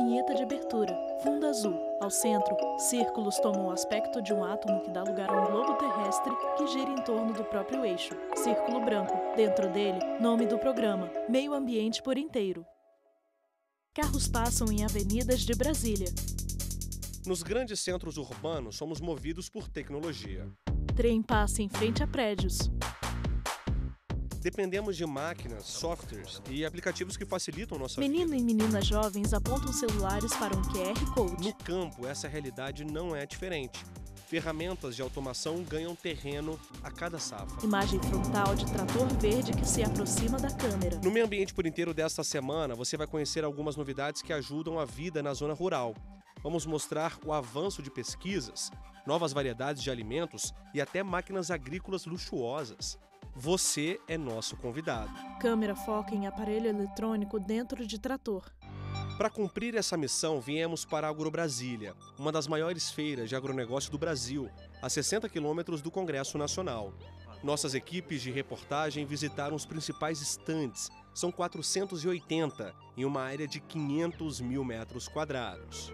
Vinheta de abertura. Fundo azul. Ao centro, círculos tomam o aspecto de um átomo que dá lugar a um globo terrestre que gira em torno do próprio eixo. Círculo branco. Dentro dele, nome do programa: Meio Ambiente por Inteiro. Carros passam em avenidas de Brasília. Nos grandes centros urbanos, somos movidos por tecnologia. Trem passa em frente a prédios. Dependemos de máquinas, softwares e aplicativos que facilitam nossa vida. Menino e menina jovens apontam celulares para um QR Code. No campo, essa realidade não é diferente. Ferramentas de automação ganham terreno a cada safra. Imagem frontal de trator verde que se aproxima da câmera. No Meio Ambiente por Inteiro desta semana, você vai conhecer algumas novidades que ajudam a vida na zona rural. Vamos mostrar o avanço de pesquisas, novas variedades de alimentos e até máquinas agrícolas luxuosas. Você é nosso convidado. Câmera foca em aparelho eletrônico dentro de trator. Para cumprir essa missão, viemos para a AgroBrasília, uma das maiores feiras de agronegócio do Brasil, a 60 quilômetros do Congresso Nacional. Nossas equipes de reportagem visitaram os principais estandes. São 480, em uma área de 500 mil metros quadrados.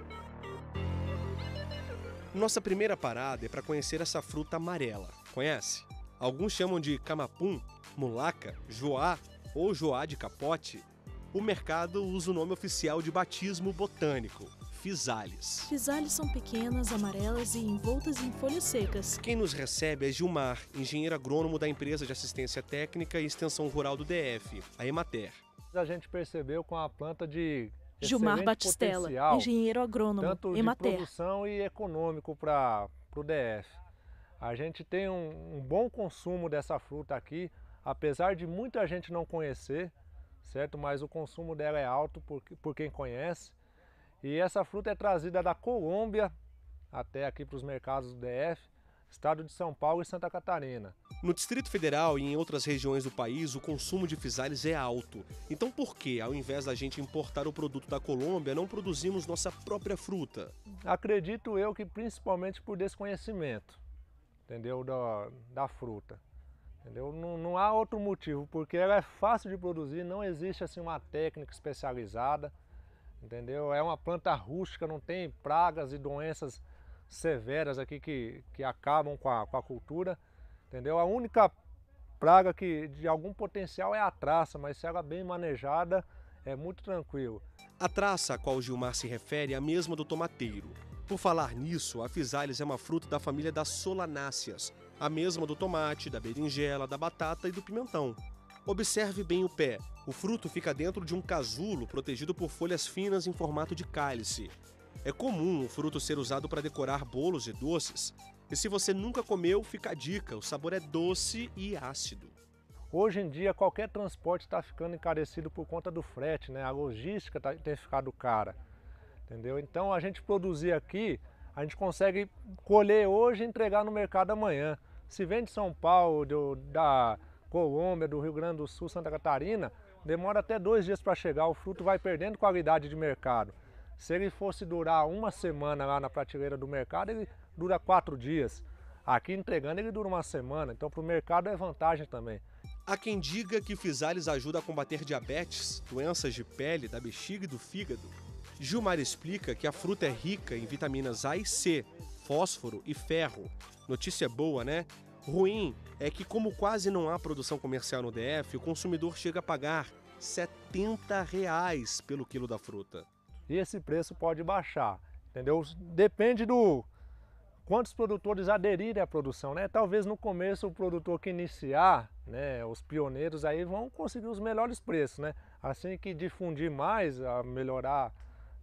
Nossa primeira parada é para conhecer essa fruta amarela. Conhece? Alguns chamam de camapum, mulaca, joá ou joá de capote. O mercado usa o nome oficial de batismo botânico, physalis. Physalis são pequenas, amarelas e envoltas em folhas secas. Quem nos recebe é Gilmar, engenheiro agrônomo da empresa de assistência técnica e extensão rural do DF, a Emater. A gente percebeu com a planta de Gilmar Batistella, engenheiro agrônomo, tanto Emater. De produção e econômico para o DF. A gente tem um bom consumo dessa fruta aqui, apesar de muita gente não conhecer, certo? Mas o consumo dela é alto por quem conhece. E essa fruta é trazida da Colômbia até aqui para os mercados do DF, estado de São Paulo e Santa Catarina. No Distrito Federal e em outras regiões do país, o consumo de physalis é alto. Então por que, ao invés da gente importar o produto da Colômbia, não produzimos nossa própria fruta? Acredito eu que principalmente por desconhecimento, entendeu? Da fruta. Entendeu? Não há outro motivo, porque ela é fácil de produzir, não existe assim uma técnica especializada, entendeu? É uma planta rústica, não tem pragas e doenças severas aqui que acabam com a cultura, entendeu? A única praga que de algum potencial é a traça, mas se ela é bem manejada, é muito tranquilo. A traça a qual o Gilmar se refere é a mesma do tomateiro. Por falar nisso, a physalis é uma fruta da família das solanáceas, a mesma do tomate, da berinjela, da batata e do pimentão. Observe bem o pé. O fruto fica dentro de um casulo protegido por folhas finas em formato de cálice. É comum o fruto ser usado para decorar bolos e doces. E se você nunca comeu, fica a dica, o sabor é doce e ácido. Hoje em dia qualquer transporte está ficando encarecido por conta do frete, né? A logística tem ficado cara, entendeu? Então a gente produzir aqui, a gente consegue colher hoje e entregar no mercado amanhã. Se vem de São Paulo, da Colômbia, do Rio Grande do Sul, Santa Catarina, demora até 2 dias para chegar, o fruto vai perdendo qualidade de mercado. Se ele fosse durar uma semana lá na prateleira do mercado, ele dura 4 dias. Aqui entregando ele dura uma semana, então para o mercado é vantagem também. Há quem diga que physalis ajuda a combater diabetes, doenças de pele, da bexiga e do fígado. Gilmar explica que a fruta é rica em vitaminas A e C, fósforo e ferro. Notícia boa, né? Ruim é que, como quase não há produção comercial no DF, o consumidor chega a pagar R$ 70 pelo quilo da fruta. E esse preço pode baixar, entendeu? Depende do quantos produtores aderirem à produção, né? Talvez no começo o produtor que iniciar, né, os pioneiros aí vão conseguir os melhores preços, né? Assim que difundir mais, a melhorar,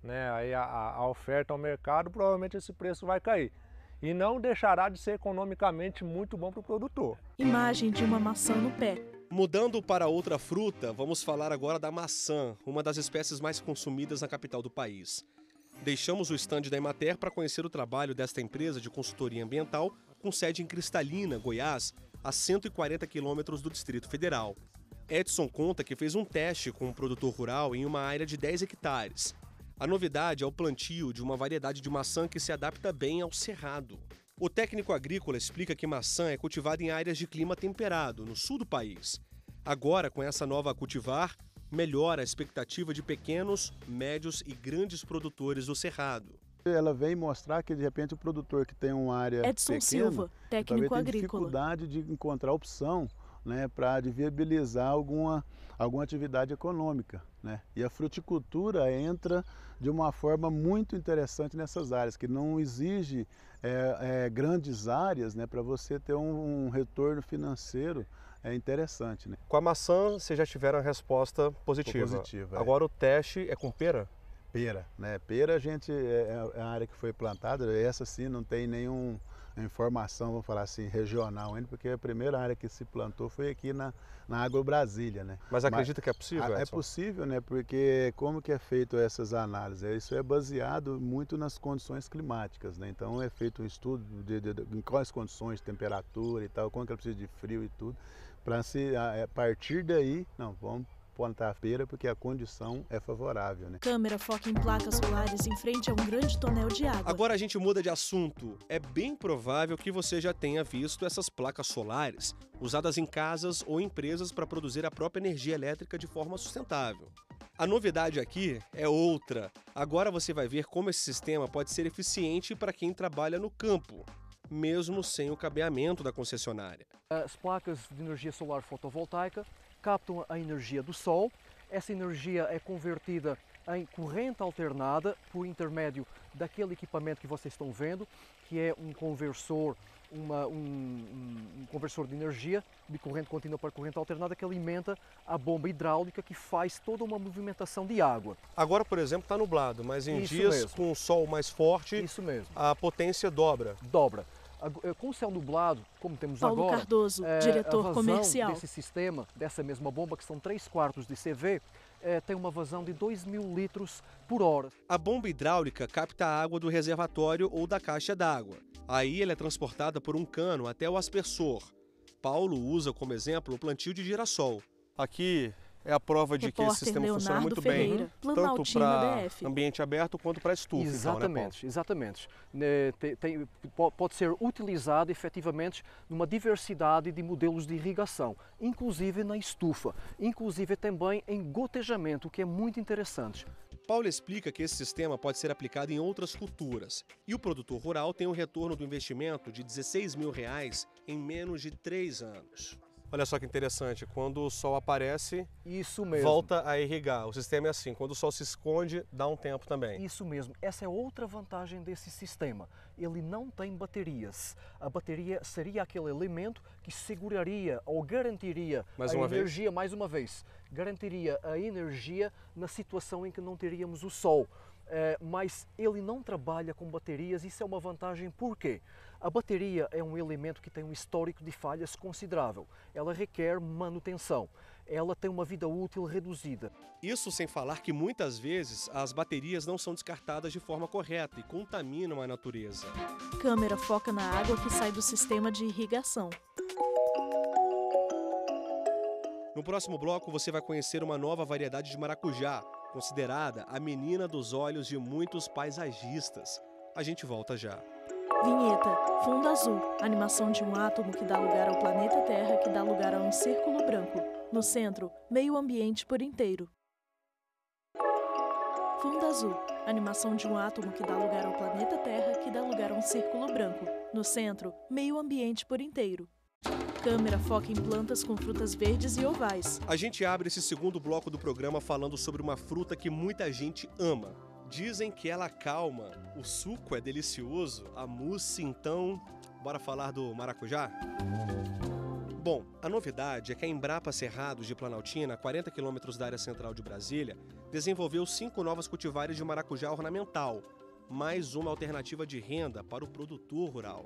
né, aí a oferta ao mercado, provavelmente esse preço vai cair. E não deixará de ser economicamente muito bom para o produtor. Imagem de uma maçã no pé. Mudando para outra fruta, vamos falar agora da maçã, uma das espécies mais consumidas na capital do país. Deixamos o estande da Emater para conhecer o trabalho desta empresa de consultoria ambiental com sede em Cristalina, Goiás, a 140 quilômetros do Distrito Federal. Edson conta que fez um teste com um produtor rural em uma área de 10 hectares. A novidade é o plantio de uma variedade de maçã que se adapta bem ao cerrado. O técnico agrícola explica que maçã é cultivada em áreas de clima temperado, no sul do país. Agora, com essa nova cultivar, melhora a expectativa de pequenos, médios e grandes produtores do Cerrado. Ela vem mostrar que, de repente, o produtor que tem uma área Edson pequena, Silva, técnico tem agrícola. dificuldade de encontrar opção, né, para viabilizar alguma atividade econômica, né? E a fruticultura entra de uma forma muito interessante nessas áreas, que não exige grandes áreas, né, para você ter um retorno financeiro interessante, né? Com a maçã, vocês já tiveram a resposta positiva. Agora o teste é com pera? Pera, né? Pera a gente é a área que foi plantada, essa sim não tem nenhuma informação, vamos falar assim, regional ainda, porque a primeira área que se plantou foi aqui na AgroBrasília, né? Mas acredita que é possível, Edson? É possível, né? Porque como que é feito essas análises? Isso é baseado muito nas condições climáticas, né? Então é feito um estudo em quais condições de temperatura e tal, quanto que ela precisa de frio e tudo, para a partir daí, não, vamos plantar a pera porque a condição é favorável, né? Câmera foca em placas solares em frente a um grande tonel de água. Agora a gente muda de assunto. É bem provável que você já tenha visto essas placas solares usadas em casas ou empresas para produzir a própria energia elétrica de forma sustentável. A novidade aqui é outra. Agora você vai ver como esse sistema pode ser eficiente para quem trabalha no campo, mesmo sem o cabeamento da concessionária. As placas de energia solar fotovoltaica captam a energia do sol. Essa energia é convertida em corrente alternada por intermédio daquele equipamento que vocês estão vendo, que é um conversor, um conversor de energia de corrente contínua para corrente alternada que alimenta a bomba hidráulica que faz toda uma movimentação de água. Agora, por exemplo, está nublado, mas em Isso dias mesmo. com o sol mais forte, Isso mesmo. a potência dobra. Dobra. Com o céu nublado, como temos Paulo agora, Cardoso, diretor a vazão comercial. desse sistema, dessa mesma bomba, que são 3/4 de CV, tem uma vazão de 2.000 litros por hora. A bomba hidráulica capta a água do reservatório ou da caixa d'água. Aí ela é transportada por um cano até o aspersor. Paulo usa como exemplo o plantio de girassol. Aqui é a prova de que esse Repórter sistema funciona Leonardo muito Ferreira, bem, tanto Planaltina para DF. ambiente aberto quanto para estufa. Exatamente, exatamente. Pode ser utilizado efetivamente numa diversidade de modelos de irrigação, inclusive na estufa, inclusive também em gotejamento, o que é muito interessante. Paulo explica que esse sistema pode ser aplicado em outras culturas e o produtor rural tem um retorno do investimento de R$16 mil em menos de 3 anos. Olha só que interessante, quando o sol aparece, Isso mesmo. volta a irrigar. O sistema é assim, quando o sol se esconde, dá um tempo também. Isso mesmo, essa é outra vantagem desse sistema. Ele não tem baterias. A bateria seria aquele elemento que seguraria ou garantiria a energia, mais uma vez, garantiria a energia na situação em que não teríamos o sol. Mas ele não trabalha com baterias, isso é uma vantagem. Por quê? A bateria é um elemento que tem um histórico de falhas considerável. Ela requer manutenção. Ela tem uma vida útil reduzida. Isso sem falar que muitas vezes as baterias não são descartadas de forma correta e contaminam a natureza. Câmera foca na água que sai do sistema de irrigação. No próximo bloco você vai conhecer uma nova variedade de maracujá, considerada a menina dos olhos de muitos paisagistas. A gente volta já. Vinheta, fundo azul, animação de um átomo que dá lugar ao planeta Terra, que dá lugar a um círculo branco. No centro, meio ambiente por inteiro. Fundo azul, animação de um átomo que dá lugar ao planeta Terra, que dá lugar a um círculo branco. No centro, meio ambiente por inteiro. Câmera foca em plantas com frutas verdes e ovais. A gente abre esse segundo bloco do programa falando sobre uma fruta que muita gente ama. Dizem que ela acalma, o suco é delicioso, a mousse, então... Bora falar do maracujá? Bom, a novidade é que a Embrapa Cerrados de Planaltina, a 40 quilômetros da área central de Brasília, desenvolveu 5 novas cultivares de maracujá ornamental, mais uma alternativa de renda para o produtor rural.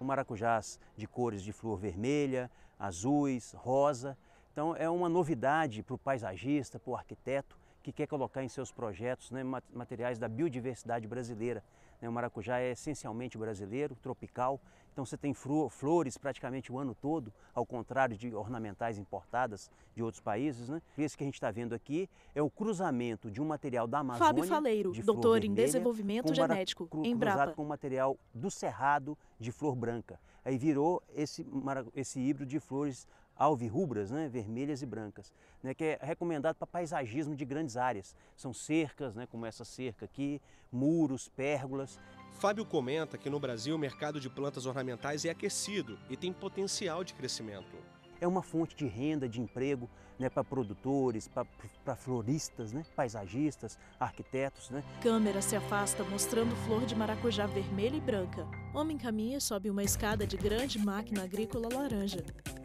Maracujás de cores de flor vermelha, azuis, rosa. Então é uma novidade para o paisagista, para o arquiteto que quer colocar em seus projetos, né, materiais da biodiversidade brasileira. O maracujá é essencialmente brasileiro, tropical, então você tem flores praticamente o ano todo, ao contrário de ornamentais importadas de outros países, né? Esse que a gente está vendo aqui é o cruzamento de um material da Amazônia, Fábio Faleiro, de flor doutor em vermelha, desenvolvimento genético, Embrapa. Cruzado com material do Cerrado de flor branca. Aí virou esse híbrido de flores alvirrubras, né, vermelhas e brancas, né, que é recomendado para paisagismo de grandes áreas. São cercas, né, como essa cerca aqui, muros, pérgolas. Fábio comenta que no Brasil o mercado de plantas ornamentais é aquecido e tem potencial de crescimento. É uma fonte de renda, de emprego, né, para produtores, para floristas, né, paisagistas, arquitetos. Né. Câmera se afasta mostrando flor de maracujá vermelha e branca. Homem caminha e sobe uma escada de grande máquina agrícola laranja.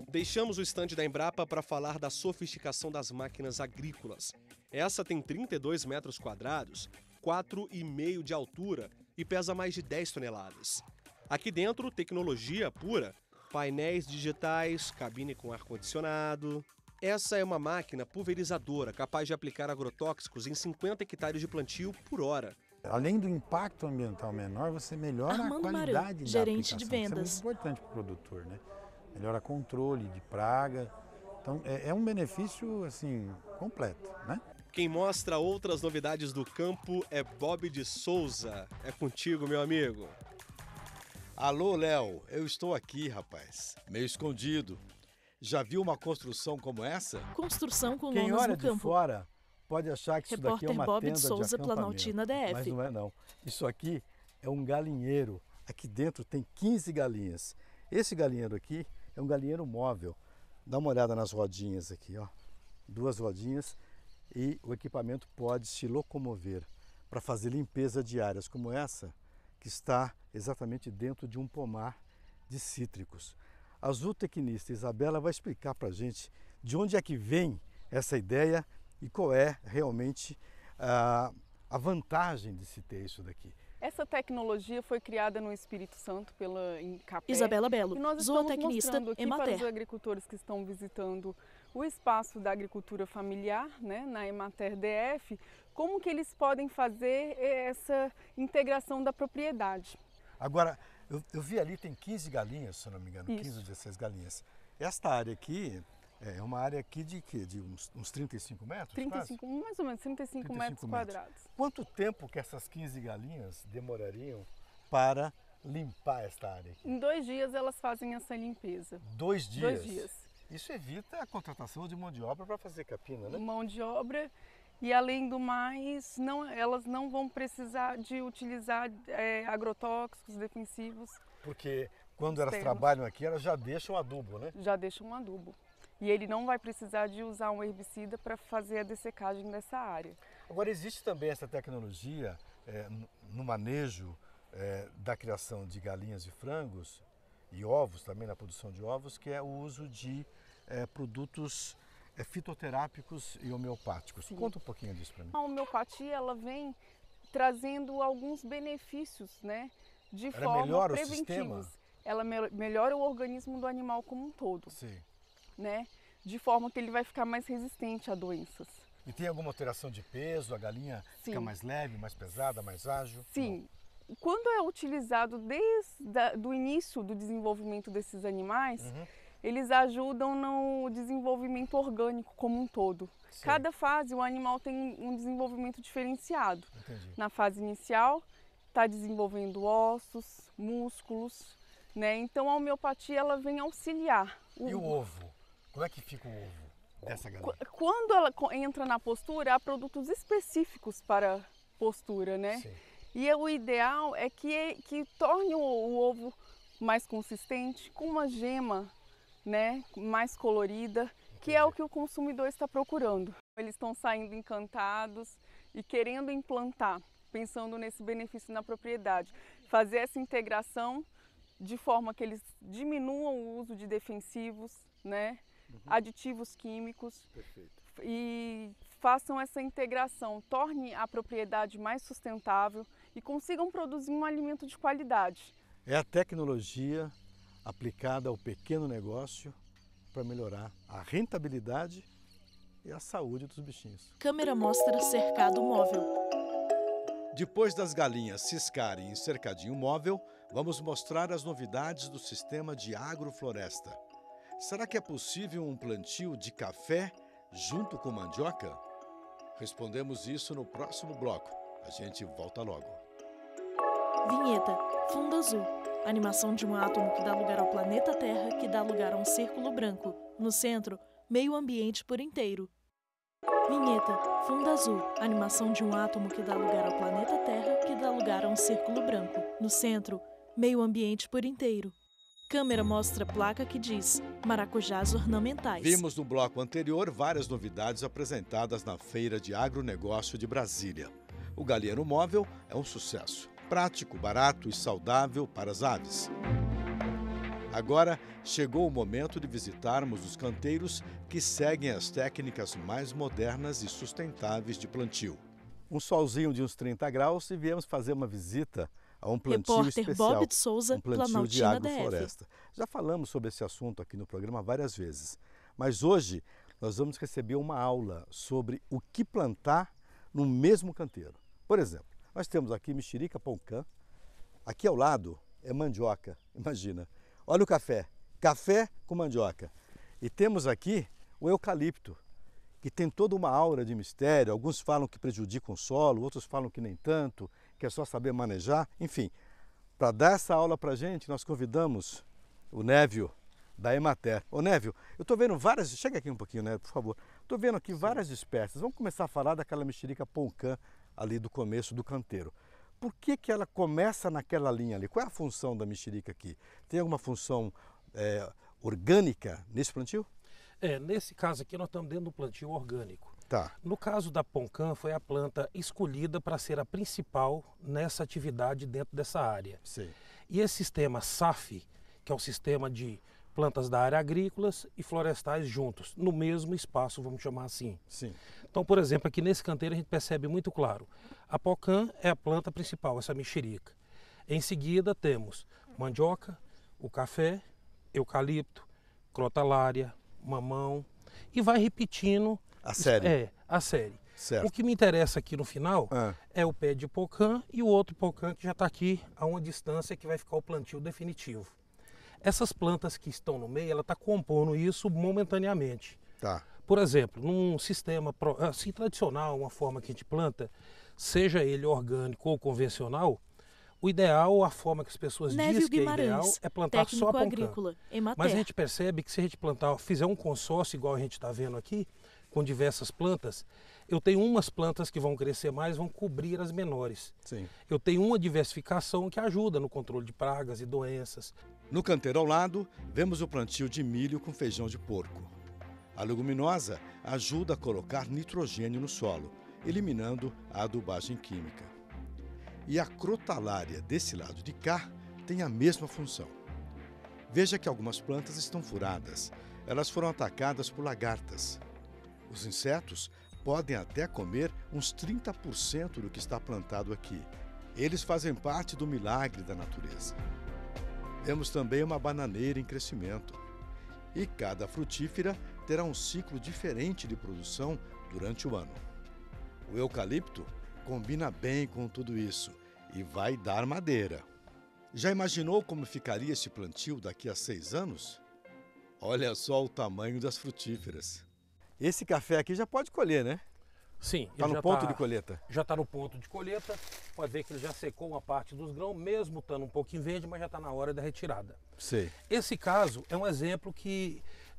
Deixamos o estande da Embrapa para falar da sofisticação das máquinas agrícolas. Essa tem 32 metros quadrados, 4,5 de altura e pesa mais de 10 toneladas. Aqui dentro, tecnologia pura, painéis digitais, cabine com ar-condicionado. Essa é uma máquina pulverizadora capaz de aplicar agrotóxicos em 50 hectares de plantio por hora. Além do impacto ambiental menor, você melhora Armando a qualidade Maran, da gerente aplicação. de vendas. Isso é muito importante para o produtor, né? Melhora controle de praga. Então, é um benefício, assim, completo, né? Quem mostra outras novidades do campo é Bob de Souza. É contigo, meu amigo. Alô, Léo, eu estou aqui, rapaz, meio escondido. Já viu uma construção como essa? Construção com Quem lonas olha no campo. de fora pode achar que isso daqui é Repórter uma Bob tenda de Souza, acampamento, Planaltina DF. mas não é não. Isso aqui é um galinheiro. Aqui dentro tem 15 galinhas. Esse galinheiro aqui é um galinheiro móvel. Dá uma olhada nas rodinhas aqui, ó. 2 rodinhas e o equipamento pode se locomover para fazer limpeza de áreas como essa, que está exatamente dentro de um pomar de cítricos. A zootecnista Isabela vai explicar para a gente de onde é que vem essa ideia e qual é realmente a vantagem de se ter isso daqui. Essa tecnologia foi criada no Espírito Santo pela Incapé. Isabela Belo, e nós estamos zootecnista mostrando aqui para Emater. os agricultores que estão visitando o espaço da agricultura familiar, né, na Emater DF, como que eles podem fazer essa integração da propriedade. Agora, eu vi ali tem 15 galinhas, se eu não me engano, Isso. 15 ou 16 galinhas. Esta área aqui é uma área aqui de quê? De uns 35 metros? 35, quase? mais ou menos 35 metros quadrados. Quanto tempo que essas 15 galinhas demorariam para limpar esta área aqui? Em 2 dias elas fazem essa limpeza. 2 dias? 2 dias. Isso evita a contratação de mão de obra para fazer capina, né? Mão de obra. E além do mais, elas não vão precisar de utilizar agrotóxicos defensivos. Porque quando elas externos. trabalham aqui, elas já deixam adubo, né? Já deixam um adubo. E ele não vai precisar de usar um herbicida para fazer a dessecagem dessa área. Agora, existe também essa tecnologia no manejo da criação de galinhas e frangos e ovos, também na produção de ovos, que é o uso de produtos fitoterápicos e homeopáticos. Sim. Conta um pouquinho disso para mim. A homeopatia ela vem trazendo alguns benefícios, né, de Ela forma melhora o preventivos. sistema? Ela melhora o organismo do animal como um todo, Sim. né, de forma que ele vai ficar mais resistente a doenças. E tem alguma alteração de peso? A galinha fica Sim. mais leve, mais pesada, mais ágil? Sim. Quando é utilizado desde o início do desenvolvimento desses animais, eles ajudam no desenvolvimento orgânico como um todo. Sim. Cada fase o animal tem um desenvolvimento diferenciado. Entendi. Na fase inicial está desenvolvendo ossos, músculos, né? Então a homeopatia ela vem auxiliar. E o ovo? Como é que fica o ovo dessa galinha? Quando ela entra na postura, há produtos específicos para postura, né? Sim. E o ideal é que torne o ovo mais consistente, com uma gema, né, mais colorida, que é o que o consumidor está procurando. Eles estão saindo encantados e querendo implantar, pensando nesse benefício na propriedade. Fazer essa integração de forma que eles diminuam o uso de defensivos, né, aditivos químicos. Perfeito. E façam essa integração, torne a propriedade mais sustentável e consigam produzir um alimento de qualidade. É a tecnologia aplicada ao pequeno negócio para melhorar a rentabilidade e a saúde dos bichinhos. Câmera mostra cercado móvel. Depois das galinhas ciscarem em cercadinho móvel, vamos mostrar as novidades do sistema de agrofloresta. Será que é possível um plantio de café junto com mandioca? Respondemos isso no próximo bloco. A gente volta logo. Vinheta Fundo Azul. animação de um átomo que dá lugar ao planeta Terra, que dá lugar a um círculo branco. No centro, meio ambiente por inteiro. Vinheta, fundo azul, animação de um átomo que dá lugar ao planeta Terra, que dá lugar a um círculo branco. No centro, meio ambiente por inteiro. Câmera mostra placa que diz maracujás ornamentais. Vimos no bloco anterior várias novidades apresentadas na Feira de Agronegócio de Brasília. O galinheiro móvel é um sucesso. Prático, barato e saudável para as aves. Agora chegou o momento de visitarmos os canteiros que seguem as técnicas mais modernas e sustentáveis de plantio. Um solzinho de uns 30 graus e viemos fazer uma visita a um plantio Repórter especial, Bob de Souza, um plantio de Planaltina agrofloresta. Já falamos sobre esse assunto aqui no programa várias vezes, mas hoje nós vamos receber uma aula sobre o que plantar no mesmo canteiro. Por exemplo, nós temos aqui mexerica poncã, aqui ao lado é mandioca, imagina. Olha o café, café com mandioca. E temos aqui o eucalipto, que tem toda uma aura de mistério. Alguns falam que prejudica o solo, outros falam que nem tanto, que é só saber manejar. Enfim, para dar essa aula para a gente, nós convidamos o Névio, da Emater. Ô Névio, eu estou vendo várias... Chega aqui um pouquinho, Névio, por favor. Estou vendo aqui várias espécies. Vamos começar a falar daquela mexerica poncã ali do começo do canteiro. Por que ela começa naquela linha ali? Qual é a função da mexerica aqui? Tem alguma função orgânica nesse plantio? Nesse caso aqui nós estamos dentro do plantio orgânico. Tá. No caso da poncã, foi a planta escolhida para ser a principal nessa atividade dentro dessa área. Sim. E esse sistema SAF, que é o sistema de plantas da área agrícolas e florestais juntos, no mesmo espaço, vamos chamar assim. Sim. Então, por exemplo, aqui nesse canteiro a gente percebe muito claro. A poncã é a planta principal, essa mexerica. Em seguida temos mandioca, o café, eucalipto, crotalária, mamão e vai repetindo a série. A série. Certo. O que me interessa aqui no final é o pé de poncã e o outro poncã que já está aqui a uma distância que vai ficar o plantio definitivo. Essas plantas que estão no meio, ela está compondo isso momentaneamente. Tá. Por exemplo, num sistema assim, tradicional, uma forma que a gente planta, seja ele orgânico ou convencional, o ideal, a forma que as pessoas dizem que é ideal, é plantar só a poncã. Mas a gente percebe que se a gente fizer um consórcio igual a gente está vendo aqui, com diversas plantas, eu tenho umas plantas que vão crescer mais, vão cobrir as menores. Sim. Eu tenho uma diversificação que ajuda no controle de pragas e doenças. No canteiro ao lado, vemos o plantio de milho com feijão de porco. A leguminosa ajuda a colocar nitrogênio no solo, eliminando a adubagem química. E a crotalária desse lado de cá tem a mesma função. Veja que algumas plantas estão furadas. Elas foram atacadas por lagartas. Os insetos podem até comer uns 30% do que está plantado aqui. Eles fazem parte do milagre da natureza. Temos também uma bananeira em crescimento. E cada frutífera terá um ciclo diferente de produção durante o ano. O eucalipto combina bem com tudo isso e vai dar madeira. Já imaginou como ficaria esse plantio daqui a 6 anos? Olha só o tamanho das frutíferas. Esse café aqui já pode colher, né? Sim. Está no ponto de colheita? Já está no ponto de colheita. Pode ver que ele já secou uma parte dos grãos, mesmo estando um pouquinho verde, mas já está na hora da retirada. Sei. Esse caso é um exemplo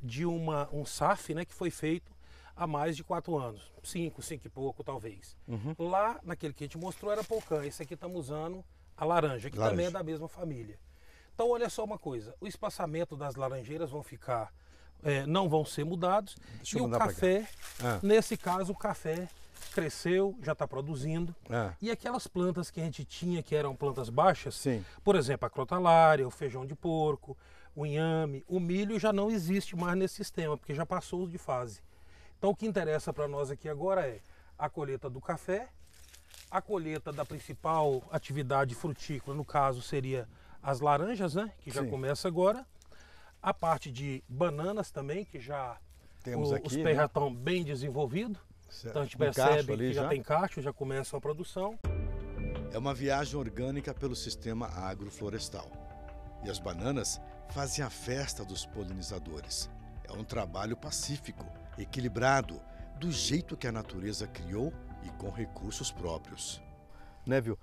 de um SAF, né, que foi feito há mais de 4 anos. 5 e pouco, talvez. Uhum. Lá, naquele que a gente mostrou, era poncã. Esse aqui estamos usando a laranja, que também é da mesma família. Então, olha só uma coisa. O espaçamento das laranjeiras não vão ser mudados. E o café, nesse caso, o café cresceu, já está produzindo. E aquelas plantas que a gente tinha, que eram plantas baixas, sim, por exemplo, a crotalária, o feijão de porco, o inhame, o milho já não existe mais nesse sistema, porque já passou de fase. Então o que interessa para nós aqui agora é a colheita do café, a colheita da principal atividade frutícola, no caso seria as laranjas, né, que já sim, começa agora. A parte de bananas também, que já temos aqui, os pés já estão bem desenvolvidos. Então a gente percebe que já tem cacho, já começa a produção. É uma viagem orgânica pelo sistema agroflorestal. E as bananas fazem a festa dos polinizadores. É um trabalho pacífico, equilibrado, do jeito que a natureza criou e com recursos próprios. Névio,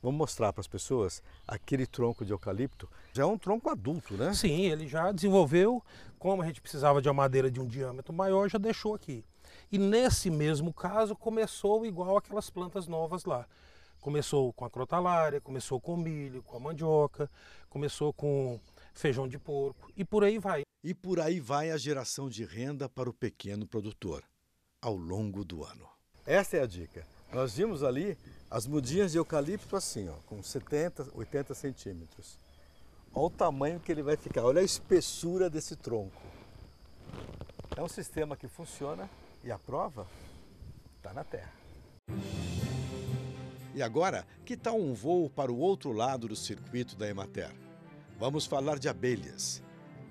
Vamos mostrar para as pessoas aquele tronco de eucalipto. Já é um tronco adulto, né? Sim, ele já desenvolveu. Como a gente precisava de uma madeira de um diâmetro maior, já deixou aqui. E nesse mesmo caso começou igual aquelas plantas novas lá. Começou com a crotalária, começou com o milho, com a mandioca, começou com feijão de porco e por aí vai. E por aí vai a geração de renda para o pequeno produtor, ao longo do ano. Essa é a dica. Nós vimos ali as mudinhas de eucalipto assim, ó, com 70, 80 centímetros. Olha o tamanho que ele vai ficar, olha a espessura desse tronco. É um sistema que funciona e a prova está na terra. E agora, que tal um voo para o outro lado do circuito da Emater? Vamos falar de abelhas.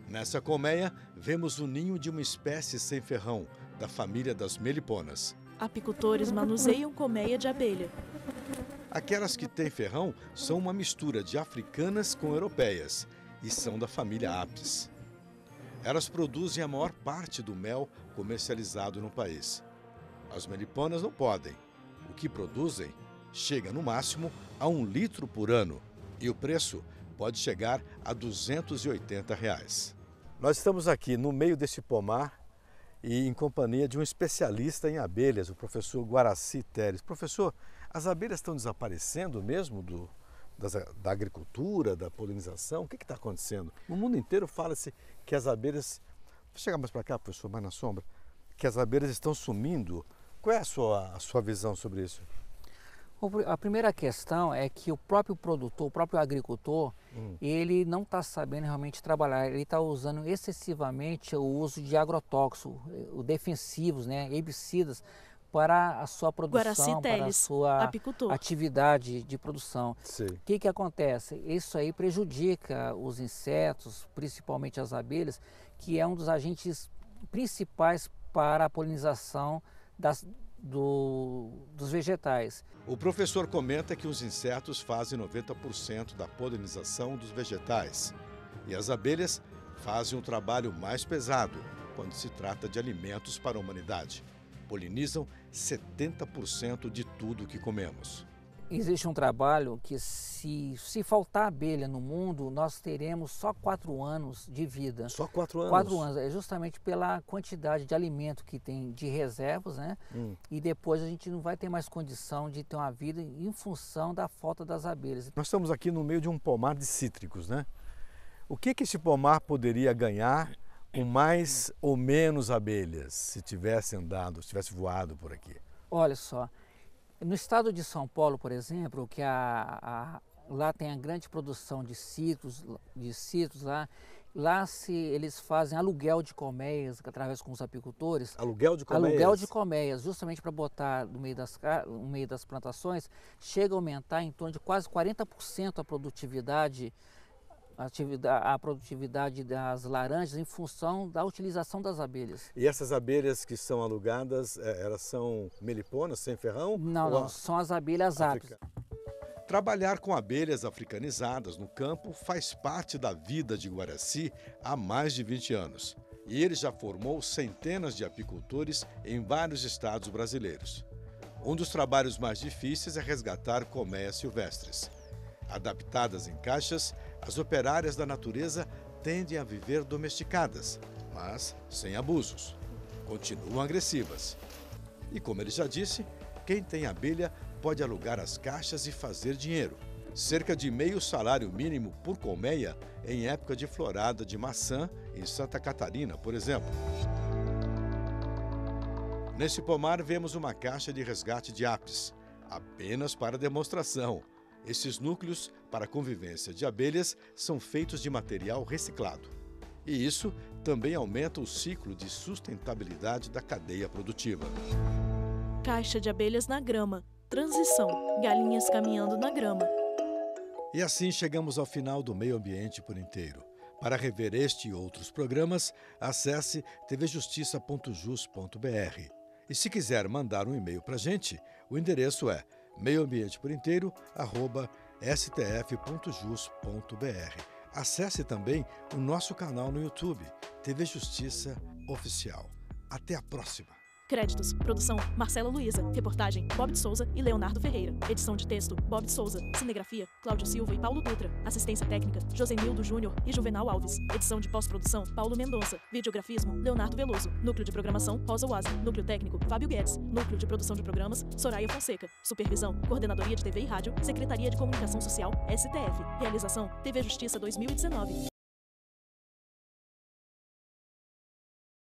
Nessa colmeia, vemos o ninho de uma espécie sem ferrão, da família das meliponas. Apicultores manuseiam colmeia de abelha. Aquelas que têm ferrão são uma mistura de africanas com europeias e são da família Apis. Elas produzem a maior parte do mel comercializado no país. As meliponas não podem. O que produzem chega no máximo a 1 litro por ano e o preço pode chegar a R$ 280. Nós estamos aqui no meio desse pomar e em companhia de um especialista em abelhas, o professor Guaraci Teres. Professor, as abelhas estão desaparecendo mesmo da agricultura, da polinização? O que está acontecendo? No mundo inteiro fala-se que as abelhas... Vou chegar mais para cá, professor, mais na sombra. Que as abelhas estão sumindo. Qual é a sua visão sobre isso? A primeira questão é que o próprio produtor, o próprio agricultor, ele não está sabendo realmente trabalhar. Ele está usando excessivamente o uso de agrotóxicos, defensivos, né, herbicidas, para a sua produção, para a sua atividade de produção. O que acontece? Isso aí prejudica os insetos, principalmente as abelhas, que é um dos agentes principais para a polinização dos vegetais. O professor comenta que os insetos fazem 90% da polinização dos vegetais e as abelhas fazem um trabalho mais pesado quando se trata de alimentos para a humanidade. Polinizam 70% de tudo que comemos. Existe um trabalho que se faltar abelha no mundo, nós teremos só 4 anos de vida. Só 4 anos? 4 anos, é justamente pela quantidade de alimento que tem de reservas, né? E depois a gente não vai ter mais condição de ter uma vida em função da falta das abelhas. Nós estamos aqui no meio de um pomar de cítricos, né? O que esse pomar poderia ganhar com mais ou menos abelhas, se tivesse andado, se tivesse voado por aqui? Olha só. No estado de São Paulo, por exemplo, que lá tem a grande produção de citros lá eles fazem aluguel de colmeias através com os apicultores. Aluguel de colmeias? Aluguel de colmeias, justamente para botar no meio das plantações, chega a aumentar em torno de quase 40% a produtividade das laranjas em função da utilização das abelhas. E essas abelhas que são alugadas, elas são meliponas, sem ferrão? Não, são as abelhas Apis. Trabalhar com abelhas africanizadas no campo faz parte da vida de Guaraci há mais de 20 anos. E ele já formou centenas de apicultores em vários estados brasileiros. Um dos trabalhos mais difíceis é resgatar colmeias silvestres. Adaptadas em caixas, as operárias da natureza tendem a viver domesticadas, mas sem abusos. Continuam agressivas. E como ele já disse, quem tem abelha pode alugar as caixas e fazer dinheiro. Cerca de meio salário mínimo por colmeia em época de florada de maçã em Santa Catarina, por exemplo. Nesse pomar vemos uma caixa de resgate de apis, apenas para demonstração. Esses núcleos para a convivência de abelhas são feitos de material reciclado. E isso também aumenta o ciclo de sustentabilidade da cadeia produtiva. Caixa de abelhas na grama. Transição. Galinhas caminhando na grama. E assim chegamos ao final do Meio Ambiente por Inteiro. Para rever este e outros programas, acesse tvjustiça.jus.br. E se quiser mandar um e-mail para a gente, o endereço é meioambienteporinteiro@stf.jus.br. Acesse também o nosso canal no YouTube, TV Justiça Oficial. Até a próxima! Créditos. Produção, Marcela Luiza. Reportagem, Bob de Souza e Leonardo Ferreira. Edição de texto, Bob de Souza. Cinegrafia, Cláudio Silva e Paulo Dutra. Assistência técnica, Josenildo Júnior e Juvenal Alves. Edição de pós-produção, Paulo Mendonça. Videografismo, Leonardo Veloso. Núcleo de programação, Rosa Wazi. Núcleo técnico, Fábio Guedes. Núcleo de produção de programas, Soraya Fonseca. Supervisão, Coordenadoria de TV e Rádio, Secretaria de Comunicação Social, STF. Realização, TV Justiça 2019.